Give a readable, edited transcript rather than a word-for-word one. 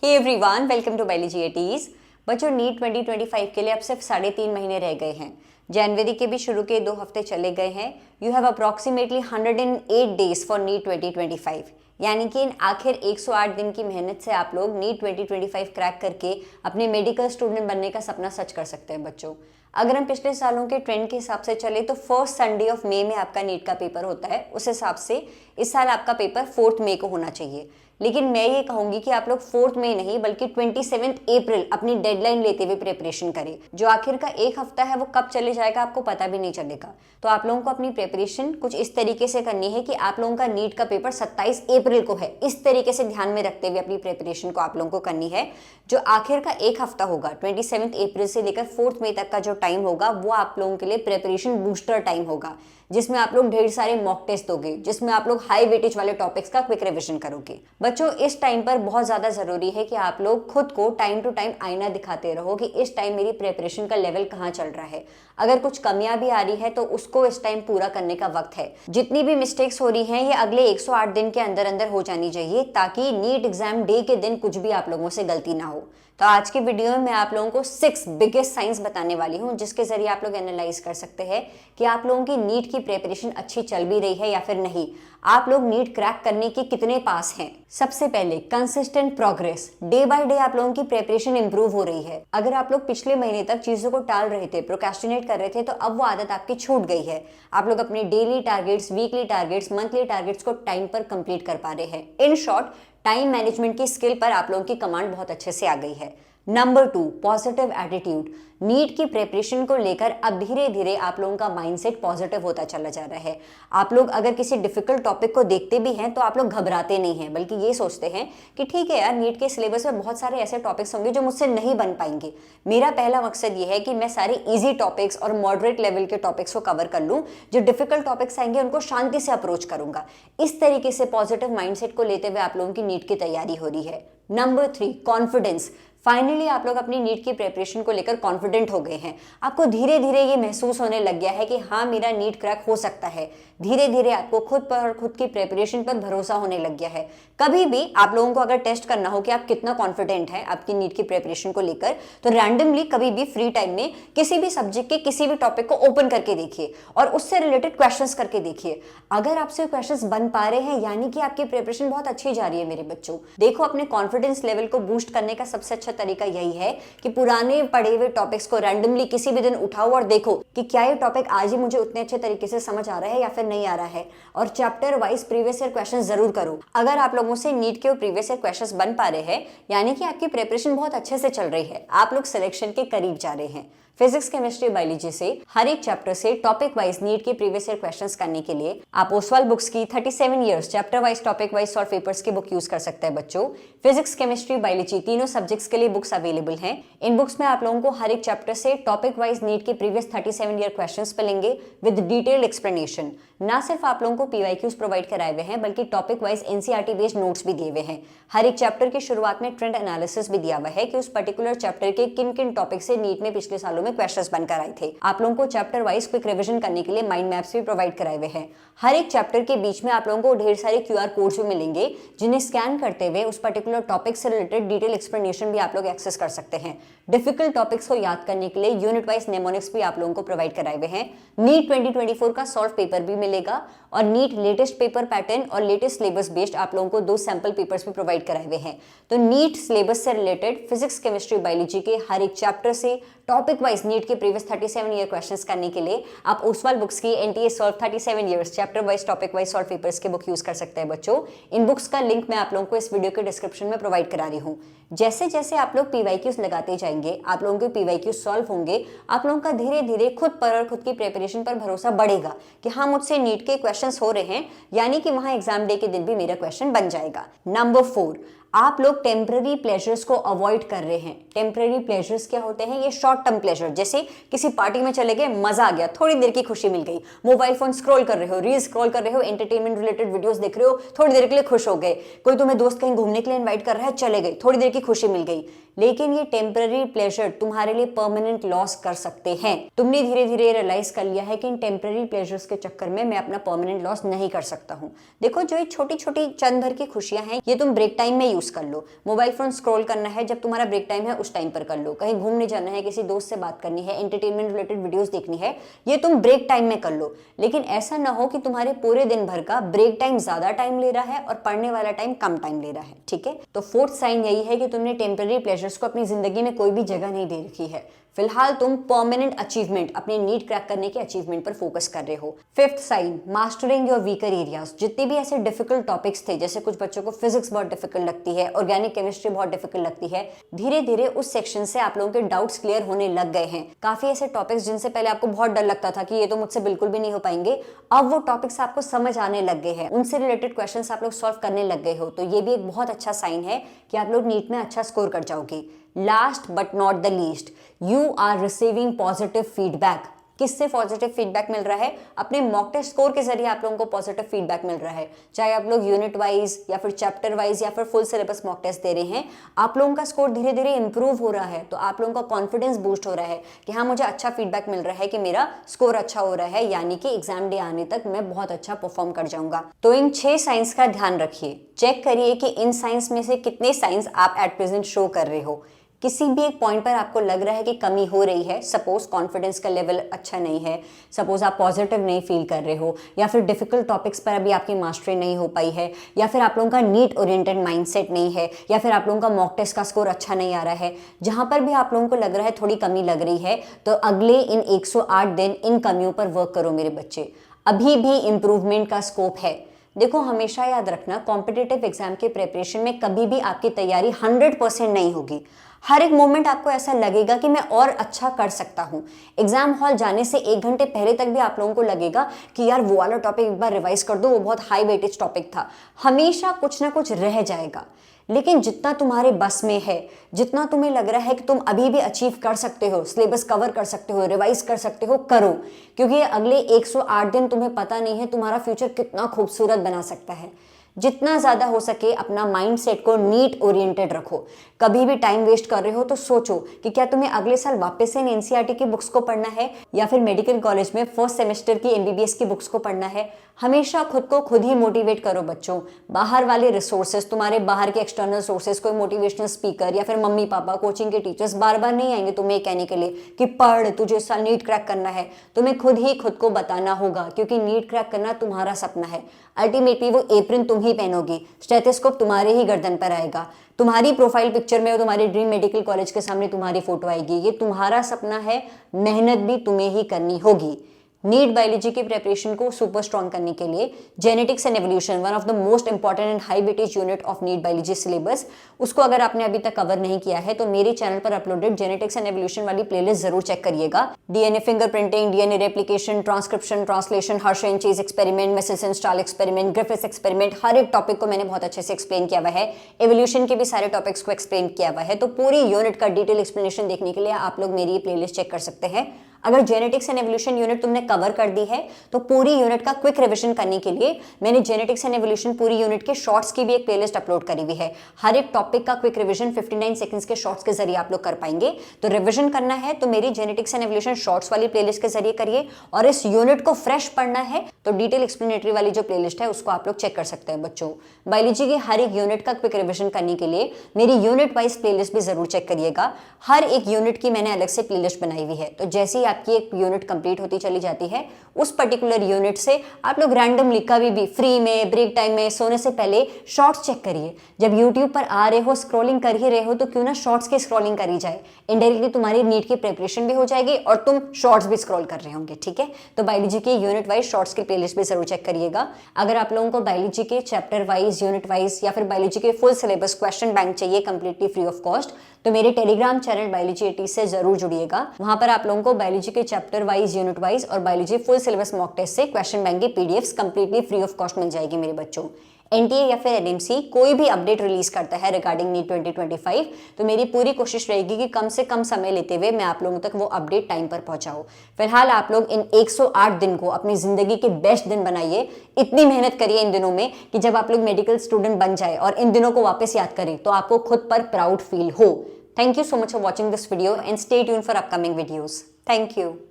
Hey everyone, welcome to biology eighties. बच्चों, NEET 2025 के लिए अब सिर्फ 3.5 महीने रह गए हैं। जनवरी के भी शुरू के 2 हफ्ते चले गए हैं। You have approximately 108 days for NEET 2025। यानी कि इन आखिर 108 दिन की मेहनत से आप लोग नीट 2025 क्रैक करके अपने मेडिकल स्टूडेंट बनने का सपना सच कर सकते हैं। बच्चों, अगर हम पिछले सालों के ट्रेंड के हिसाब से चले तो फर्स्ट संडे ऑफ मई में आपका नीट का पेपर होता है। उस हिसाब से इस साल आपका पेपर 4 मई को होना चाहिए। लेकिन मैं ये कहूंगी कि आप लोग 4 मई नहीं बल्कि 27 अप्रैल अपनी डेडलाइन लेते हुए प्रिपरेशन करें। जो आखिर का एक हफ्ता है वो कब चले जाएगा आपको पता भी नहीं चलेगा। तो आप लोगों को अपनी प्रिपरेशन कुछ इस तरीके से करनी है कि आप लोगों का नीट का पेपर 27 अप्रैल को है। इस तरीके से ध्यान में रखते हुए अपनी प्रिपरेशन को आप लोगों को करनी है। जो आखिर का एक हफ्ता होगा 27 अप्रैल से लेकर 4 मई तक का जो टाइम होगा वो आप लोगों के लिए प्रिपरेशन बूस्टर टाइम होगा, जिसमें आप लोग ढेर सारे मॉक टेस्ट दोगे, जिसमें आप लोग हाई वेटेज वाले टॉपिक्स का क्विक रिवीजन करोगे। बच्चों, इस टाइम पर बहुत ज्यादा जरूरी है कि आप लोग खुद को टाइम टू टाइम आईना दिखाते रहो कि इस टाइम मेरी प्रिपरेशन का लेवल कहाँ चल रहा है। अगर कुछ कमियां भी आ रही है तो उसको इस टाइम पूरा करने का वक्त है। जितनी भी मिस्टेक्स हो रही हैं ये अगले 108 दिन के अंदर अंदर हो जानी चाहिए, ताकि नीट एग्जाम डे के दिन कुछ भी आप लोगों से गलती ना हो। तो आज के वीडियो में मैं आप लोगों को 6 बिगेस्ट साइंस बताने वाली हूँ, जिसके जरिए आप लोग एनालाइज कर सकते हैं कि आप लोगों की नीट की प्रिपरेशन अच्छी चल भी रही है या फिर नहीं। आप लोग नीट क्रैक करने के कितने पास हैं। सबसे पहले consistent progress. Day by day आप लोगों की प्रिपरेशन इंप्रूव हो रही है। अगर आप लोग पिछले महीने तक चीजों को टाल रहे थे, प्रोक्रेस्टिनेट कर रहे थे, तो अब वो आदत आपकी छूट गई है। आप लोग अपने daily targets, weekly targets, monthly targets को टाइम पर कंप्लीट कर पा रहे हैं। इन शॉर्ट, टाइम मैनेजमेंट की स्किल पर आप लोगों की कमांड बहुत अच्छे से आ गई है। Number 2, positive attitude. नीट की प्रिपरेशन को लेकर अब धीरे धीरे आप लोगों का माइंडसेट पॉजिटिव होता चला जा रहा है। आप लोग अगर किसी डिफिकल्ट टॉपिक को देखते भी हैं तो आप लोग घबराते नहीं हैं, बल्कि ये सोचते हैं कि ठीक है यार, नीट के सिलेबस में बहुत सारे ऐसे टॉपिक्स होंगे जो मुझसे नहीं बन पाएंगे। मेरा पहला मकसद ये है कि मैं सारे ईजी टॉपिक्स और मॉडरेट लेवल के टॉपिक्स को कवर कर लूँ। जो डिफिकल्ट टॉपिक्स आएंगे उनको शांति से अप्रोच करूंगा। इस तरीके से पॉजिटिव माइंडसेट को लेते हुए आप लोगों की नीट की तैयारी हो रही है। Number 3, confidence. फाइनली आप लोग अपनी नीट की प्रिपरेशन को लेकर कॉन्फिडेंट हो गए हैं। आपको धीरे धीरे ये महसूस होने लग गया है कि हाँ, मेरा नीट क्रैक हो सकता है। धीरे धीरे आपको खुद पर और खुद की प्रिपरेशन पर भरोसा होने लग गया है। कभी भी आप लोगों को अगर टेस्ट करना हो कि आप कितना कॉन्फिडेंट हैं आपकी नीट की प्रिपरेशन को लेकर, तो रैंडमली कभी भी फ्री टाइम में किसी भी सब्जेक्ट के किसी भी टॉपिक को ओपन करके देखिए और उससे रिलेटेड क्वेश्चंस करके देखिए। अगर आपसे क्वेश्चंस बन पा रहे हैं यानी कि आपकी प्रिपरेशन बहुत अच्छी जा रही है। मेरे बच्चों, देखो, अपने कॉन्फिडेंस लेवल को बूस्ट करने का सबसे अच्छा तरीका यही है कि पुराने पढ़े हुए टॉपिक्स को रैंडमली किसी भी दिन उठाओ और देखो कि क्या ये टॉपिक आज ही मुझे उतने अच्छे तरीके से समझ आ रहा है या फिर नहीं आ रहा है। और chapter wise previous year question जरूर करो। अगर आप लोगों से नीट के प्रीवियस ईयर क्वेश्चंस बन पा रहे हैं यानी कि आपकी प्रिपरेशन बहुत अच्छे से चल रही है, आप लोग सिलेक्शन के करीब जा रहे हैं। फिजिक्स, केमिस्ट्री, बायोलॉजी से हर एक चैप्टर से टॉपिक वाइज नीट के प्रीवियस ईयर क्वेश्चंस करने के लिए आप ओसवाल बुक्स की 37 years chapter wise topic wise solve papers की बुक यूज कर सकते हैं। बच्चों, फिजिक्स, केमिस्ट्री, बायोलॉजी तीनों सब्जेक्ट्स के लिए बुक्स अवेलेबल हैं। इन बुक्स में आप लोगों को हर एक चैप्टर से टॉपिक वाइज नीट के प्रीवियस 37 ईयर क्वेश्चंस मिलेंगे विद डिटेल्ड एक्सप्लेनेशन। ना सिर्फ आप लोगों को पीवाईक्यूज प्रोवाइड कराए हुए हैं बल्कि topic wise NCERT based notes भी दिए हुए हैं। हर एक चैप्टर की शुरुआत में ट्रेंड एनालिसिस भी दिया हुआ है कि उस पर्टिकुलर चैप्टर के किन किन टॉपिक से नीट में पिछले सालों में क्वेश्चंस बनकर आए थे। आप लोगों को चैप्टर वाइज क्विक रिवीजन करने के लिए माइंड मैप्स भी प्रोवाइड कराए हुए हैं। हर एक चैप्टर के बीच में आप लोगों को ढेर सारे क्यूआर कोड्स भी मिलेंगे, जिन्हें स्कैन करते हुए उस पर्टिकुलर टॉपिक से रिलेटेड डिटेल एक्सप्लेनेशन भी आप लोग एक्सेस कर सकते हैं। डिफिकल्ट टॉपिक्स को याद करने के लिए यूनिट वाइज नेमोनिक्स भी आप लोगों को प्रोवाइड कराए हुए हैं। नीट 2024 का सॉल्व पेपर भी मिलेगा और नीट लेटेस्ट पेपर पैटर्न और लेटेस्ट सिलेबस बेस्ड आप लोगों को 2 सैंपल पेपर्स भी प्रोवाइड कराए हुए हैं। तो नीट सिलेबस से रिलेटेड फिजिक्स, केमिस्ट्री, बायोलॉजी के हर एक चैप्टर से टॉपिक वाइज नीट के प्रीवियस 37 ईयर क्वेश्चंस करने के लिए आप ओसवाल बुक्स की NTA solve 37 years chapter wise topic wise solve papers के बुक यूज कर सकते हैं। बच्चों, इन बुक्स का लिंक मैं आप लोगों को इस वीडियो के डिस्क्रिप्शन में प्रोवाइड करा रही हूँ। जैसे जैसे आप लोग पीवाईक्यूज लगाते जाएंगे, आप लोगों के पीवाईक्यूज सॉल्व होंगे, आप लोगों का धीरे धीरे खुद पर और खुद की प्रिपरेशन पर भरोसा बढ़ेगा कि हाँ, मुझसे नीट के क्वेश्चंस हो रहे हैं, यानी कि वहां एग्जाम डे के दिन भी मेरा क्वेश्चन बन जाएगा। नंबर 4, आप लोग टेम्पररी प्लेजर्स को अवॉइड कर रहे हैं। टेम्पररी प्लेजर्स क्या होते हैं? ये शॉर्ट टर्म प्लेजर, जैसे किसी पार्टी में चले गए, मजा आ गया, थोड़ी देर की खुशी मिल गई। मोबाइल फोन स्क्रॉल कर रहे हो, रील स्क्रॉल कर रहे हो, एंटरटेनमेंट रिलेटेड वीडियोस देख रहे हो, थोड़ी देर के लिए खुश हो गए। कोई तुम्हें दोस्त कहीं घूमने के लिए इन्वाइट कर रहा है, चले गए, थोड़ी देर की खुशी मिल गई। लेकिन ये टेम्पररी प्लेजर तुम्हारे लिए परमानेंट लॉस कर सकते हैं। तुमने धीरे धीरे रियलाइज कर लिया है कि इन टेम्पररी प्लेजर्स के चक्कर में मैं अपना परमानेंट लॉस नहीं कर सकता हूँ। देखो, जो ये छोटी छोटी चंद भर की खुशियां हैं, ये तुम ब्रेक टाइम में यूज कर लो। मोबाइल फोन स्क्रॉल करना है जब तुम्हारा ब्रेक टाइम है उस टाइम पर कर लो। कहीं घूमने जाना है, किसी दोस्त से बात करनी है, एंटरटेनमेंट रिलेटेड वीडियोस देखनी है, ये तुम ब्रेक टाइम में कर लो। लेकिन ऐसा ना हो कि तुम्हारे पूरे दिन भर का ब्रेक टाइम ज्यादा टाइम ले रहा है और पढ़ने वाला टाइम कम टाइम ले रहा है। ठीक है, तो फोर्थ साइन यही है कि तुमने टेम्पररी प्लेजर्स को अपनी जिंदगी में कोई भी जगह नहीं दे रखी है। फिलहाल तुम परमानेंट अचीवमेंट, अपने नीट क्रैक करने के अचीवमेंट पर फोकस कर रहे हो। Fifth sign, mastering your weaker areas. जितने भी ऐसे डिफिकल्ट टॉपिक्स थे, जैसे कुछ बच्चों को फिजिक्स बहुत डिफिकल्ट लगती है, ऑर्गेनिक केमिस्ट्री बहुत डिफिकल्ट लगती है, धीरे धीरे उस सेक्शन से आप लोगों के डाउट्स क्लियर होने लग गए हैं। काफी ऐसे टॉपिक्स जिनसे पहले आपको बहुत डर लगता था कि ये तो मुझसे बिल्कुल भी नहीं हो पाएंगे, अब वो टॉपिक्स आपको समझ आने लग गए हैं, उनसे रिलेटेड क्वेश्चंस आप लोग सॉल्व करने लग गए हो। तो ये भी एक बहुत अच्छा साइन है कि आप लोग नीट में अच्छा स्कोर कर जाओगे। Last but not the least, you are receiving positive feedback. किससे पॉजिटिव फीडबैक मिल रहा है? अपने मॉक टेस्ट स्कोर के जरिए आप लोगों को पॉजिटिव फीडबैक मिल रहा है। चाहे आप लोग यूनिट वाइज या फिर चैप्टर वाइज या फिर फुल सिलेबस मॉक टेस्ट दे रहे हैं, आप लोगों का स्कोर धीरे धीरे इंप्रूव हो रहा है। तो आप लोगों का कॉन्फिडेंस बूस्ट हो रहा है कि हाँ, मुझे अच्छा फीडबैक मिल रहा है कि मेरा स्कोर अच्छा हो रहा है, यानी कि एग्जाम डे आने तक मैं बहुत अच्छा परफॉर्म कर जाऊंगा। तो इन 6 साइंस का ध्यान रखिए। चेक करिए कि इन साइंस में से कितने साइंस आप एट प्रेजेंट शो कर रहे हो। किसी भी एक पॉइंट पर आपको लग रहा है कि कमी हो रही है, सपोज कॉन्फिडेंस का लेवल अच्छा नहीं है, सपोज आप पॉजिटिव नहीं फील कर रहे हो, या फिर डिफिकल्ट टॉपिक्स पर अभी आपकी मास्टरी नहीं हो पाई है, या फिर आप लोगों का नीट ओरिएंटेड माइंडसेट नहीं है, या फिर आप लोगों का मॉक टेस्ट का स्कोर अच्छा नहीं आ रहा है, जहां पर भी आप लोगों को लग रहा है थोड़ी कमी लग रही है, तो अगले इन 108 दिन इन कमियों पर वर्क करो मेरे बच्चे। अभी भी इम्प्रूवमेंट का स्कोप है। देखो, हमेशा याद रखना, कॉम्पिटिटिव एग्जाम के प्रिपरेशन में कभी भी आपकी तैयारी 100% नहीं होगी। हर एक मोमेंट आपको ऐसा लगेगा कि मैं और अच्छा कर सकता हूँ। एग्जाम हॉल जाने से 1 घंटे पहले तक भी आप लोगों को लगेगा कि यार वो वाला टॉपिक एक बार रिवाइज कर दो, वो बहुत हाई वेटेज टॉपिक था। हमेशा कुछ ना कुछ रह जाएगा, लेकिन जितना तुम्हारे बस में है, जितना तुम्हें लग रहा है कि तुम अभी भी अचीव कर सकते हो, सिलेबस कवर कर सकते हो, रिवाइज कर सकते हो, करो। क्योंकि अगले 108 दिन तुम्हें पता नहीं है तुम्हारा फ्यूचर कितना खूबसूरत बना सकता है। जितना ज्यादा हो सके अपना माइंडसेट को नीट ओरिएंटेड रखो। कभी भी टाइम वेस्ट कर रहे हो तो सोचो कि क्या तुम्हें अगले साल वापस से एनसीईआरटी की बुक्स को पढ़ना है, या फिर मेडिकल कॉलेज में फर्स्ट सेमेस्टर की एमबीबीएस की बुक्स को पढ़ना है। हमेशा खुद को खुद ही मोटिवेट करो बच्चों। बाहर वाले रिसोर्सेज, तुम्हारे बाहर के एक्सटर्नल सोर्सेज, कोई मोटिवेशनल स्पीकर या फिर मम्मी पापा, कोचिंग के टीचर्स बार बार नहीं आएंगे तुम्हें कहने के लिए कि पढ़, तुझे इस साल नीट क्रैक करना है। तुम्हें खुद ही खुद को बताना होगा, क्योंकि नीट क्रैक करना तुम्हारा सपना है। अल्टीमेटली वो एप्रन तुम ही पहनोगी, स्टेथोस्कोप तुम्हारे ही गर्दन पर आएगा, तुम्हारी प्रोफाइल पिक्चर में तुम्हारे ड्रीम मेडिकल कॉलेज के सामने तुम्हारी फोटो आएगी। ये तुम्हारा सपना है, मेहनत भी तुम्हें ही करनी होगी। नीट बायोलॉजी की प्रिपरेशन को सुपर स्ट्रॉन्ग करने के लिए genetics and evolution, one of the most important and high weightage unit of NEET biology syllabus, उसको अगर आपने अभी तक कवर नहीं किया है तो मेरे चैनल पर अपलोडेड जेनेटिक्स एंड एवोल्यूशन वाली प्लेलिस्ट जरूर चेक करिएगा। DNA fingerprinting, DNA replication, transcription, translation, Hershey and Chase experiment, Meselson Stahl experiment, Griffiths experiment, हर एक टॉपिक को मैंने बहुत अच्छे से एक्सप्लेन किया हुआ है। एवोल्यूशन के भी सारे टॉपिक्स को एक्सप्लेन किया हुआ है। तो पूरी यूनिट का डिटेल एक्सप्लेनेशन देखने के लिए आप लोग मेरी ये प्लेलिस्ट चेक कर सकते हैं। अगर जेनेटिक्स एंड एवोल्यूशन यूनिट तुमने कवर कर दी है तो पूरी यूनिट का क्विक रिवीजन करने के लिए मैंने जेनेटिक्स एंड एवोल्यूशन पूरी यूनिट के शॉर्ट्स की भी एक प्लेलिस्ट अपलोड करी हुई है। हर एक टॉपिक का क्विक रिवीजन 59 सेकंड्स के शॉर्ट्स के जरिए आप लोग कर पाएंगे। तो रिवीजन करना है तो मेरी जेनेटिक्स एंड एवोल्यूशन शॉर्ट्स वाली प्लेलिस्ट के जरिए करिए, और इस यूनिट को फ्रेश पढ़ना है तो डिटेल एक्सप्लेनेटरी वाली जो प्लेलिस्ट है उसको आप लोग चेक कर सकते हैं। बच्चों, बायोलॉजी की हर एक यूनिट का क्विक रिवीजन करने के लिए मेरी यूनिट वाइज प्लेलिस्ट भी जरूर चेक करिएगा। हर एक यूनिट की मैंने अलग से प्लेलिस्ट बनाई हुई है। तो जैसे ही आपकी एक यूनिट कंप्लीट होती चली जाती है, उस पर्टिकुलर यूनिट से आप लोग रैंडमली कभी भी फ्री में, ब्रेक टाइम में, सोने से पहले शॉर्ट्स चेक करिए। जब यूट्यूब पर आ रहे हो, स्क्रॉलिंग कर ही रहे हो, तो क्यों ना शॉर्ट्स की स्क्रॉलिंग करी जाए। इनडायरेक्टली तुम्हारी नीट की प्रिपरेशन भी हो जाएगी और तुम शॉर्ट्स भी स्क्रॉल कर रहे होंगे। ठीक है, तो बायोलॉजी की यूनिट वाइज शॉर्ट्स की प्लेलिस्ट भी जरूर चेक करिएगा। अगर आप लोगों को बायोलॉजी के चैप्टर वाइज, यूनिट वाइज या फिर बायोलॉजी के फुल सिलेबस क्वेश्चन बैंक चाहिए कंप्लीटली फ्री ऑफ कॉस्ट, तो मेरे टेलीग्राम चैनल बायोलॉजी 80 से जरूर जुड़िएगा। वहां पर आप लोगों को बायोलॉजी के चैप्टर वाइज, यूनिट वाइज और biology full syllabus mock test से क्वेश्चन बैंक की PDFs completely free of cost मिल जाएगी मेरे बच्चों। एनटीए या फिर एनएमसी कोई भी अपडेट रिलीज करता है रिगार्डिंग नीट 2025, तो मेरी पूरी कोशिश रहेगी कि कम से कम समय लेते हुए मैं आप लोगों तक वो अपडेट टाइम पर पहुंचाऊं। फिलहाल आप लोग इन 108 दिन को अपनी जिंदगी के बेस्ट दिन बनाइए। इतनी मेहनत करिए इन दिनों में कि जब आप लोग मेडिकल स्टूडेंट बन जाए और इन दिनों को वापस याद करें तो आपको खुद पर प्राउड फील हो। Thank you so much for watching this video and stay tuned for upcoming videos. Thank you.